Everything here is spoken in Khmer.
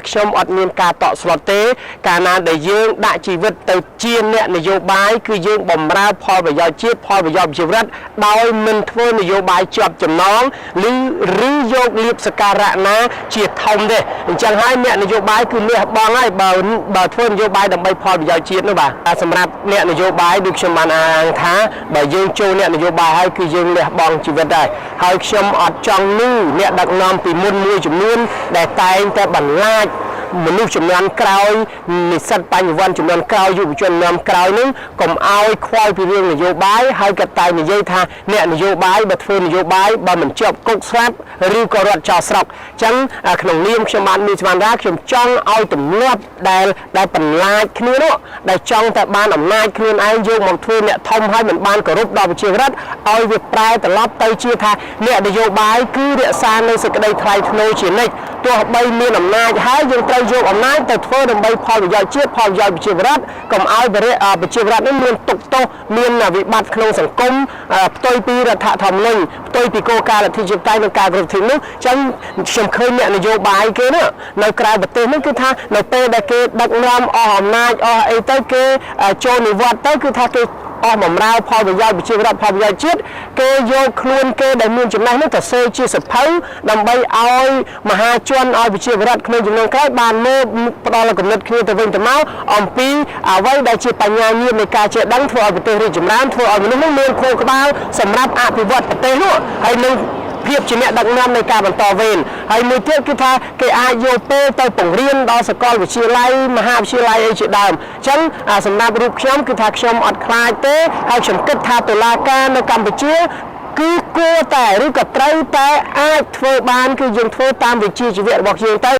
ខ្ញុំអត់មានការតក់ស្លុតទេកាលណាដែលយើងដាក់ជីវិតទៅជាអ្នកនយោបាយគឺយើងបំរើផលប្រយោជន៍ជាតិផលប្រយោជន៍ជីវិតដោយមិនធ្វើនយោបាយជាប់ចំណងឬយកលៀបសការៈណាជាធំទេអញ្ចឹងហើយអ្នកនយោបាយគឺលះបង់ហើយបើធ្វើនយោបាយដើម្បីផលប្រយោជន៍ជាតិនោះបាទសម្រាប់អ្នកនយោបាយដូចខ្ញុំបានអានថាបើយើងចូលអ្នកនយោបាយហើយគឺយើងលះបង់ជីវិតហើយខ្ញុំអត់ចង់នឹងអ្នកដឹកនាំពីមុនមួយចំនួនដែលតែងតែបន្លាចមនុស្សចំនួនក្រោយនិស្សិតបញ្ញវន្តចំនួនក្រោយយុវជនចំនួនក្រោយនឹងកុំឲ្យខ្វល់ពីរឿងនយោបាយហើយក៏តែនិយាយថាអ្នកនយោបាយបើធ្វើនយោបាយបើមិនជាប់គុកស្លាប់ឬក៏រត់ចោលស្រុកអញ្ចឹងក្នុងនាមខ្ញុំបានមានស្មានថាខ្ញុំចង់ឲ្យទម្លាប់ដែលបន្លាចគ្នានោះដែលចង់តែបានអំណាចខ្លួនឯងយកមកធ្វើអ្នកធំហើយមិនបានគោរពដល់ប្រជាពលរដ្ឋឲ្យវាប្រែត្រឡប់ទៅជាថាអ្នកនយោបាយគឺរក្សានៅសេចក្តីថ្លៃថ្នូរជានិច្ចទោះបីមានអំណាចហើយយើងត្រូវយកអំណាចទៅធ្វើដើម្បីផលប្រយោជន៍ជាតិផលប្រយោជន៍ប្រជាពលរដ្ឋកុំឲ្យប្រជាពលរដ្ឋនេះមានទុក្ខទោសមានវិបត្តិក្នុងសង្គមផ្ទុយពីរដ្ឋធម្មនុញ្ញផ្ទុយពីគោលការណ៍លទ្ធិជាតិនិងការគ្រប់គ្រងនោះអញ្ចឹងខ្ញុំឃើញអ្នកនយោបាយគេនោះនៅក្រៅប្រទេសនេះគឺថានៅពេលដែលគេដឹកនាំអស់អំណាចអស់អីទៅគេចូលនិវត្តន៍ទៅគឺថាគេអស់បំរើផលប្រយោជន៍ប្រជាពលរដ្ឋផលប្រយោជន៍ជាតិគេយកខ្លួនគេដែលមានចំណេះនោះទៅសេជាសភៅដើម្បីឲ្យមហាជនឲ្យប្រជាពលរដ្ឋក្នុងចំនួនក្រោយបានមើលផ្ដល់គំនិតគ្នាទៅវិញទៅមកអំពីអ្វីដែលជាបញ្ញាញាណនៃការចេះដឹងធ្វើឲ្យប្រទេសរីកចម្រើនធ្វើឲ្យមនុស្សនោះមានខួរក្បាលសម្រាប់អភិវឌ្ឍប្រទេសនោះហើយនឹងភាពជាអ្នកដឹកនាំនៃការបន្តវេនហើយមួយទៀតគឺថាគេអាចយកពេលទៅបង្រៀនដល់សាកលវិទ្យាល័យមហាវិទ្យាល័យអីជាដើមអញ្ចឹងសម្រាប់រូបខ្ញុំគឺថាខ្ញុំអត់ខ្លាចទេហើយខ្ញុំគិតថាតុលាការនៅកម្ពុជាគឺគួរតែឬក៏ត្រូវតែអាចធ្វើបានគឺយើងធ្វើតាមវិជ្ជាជីវៈរបស់យើងទៅ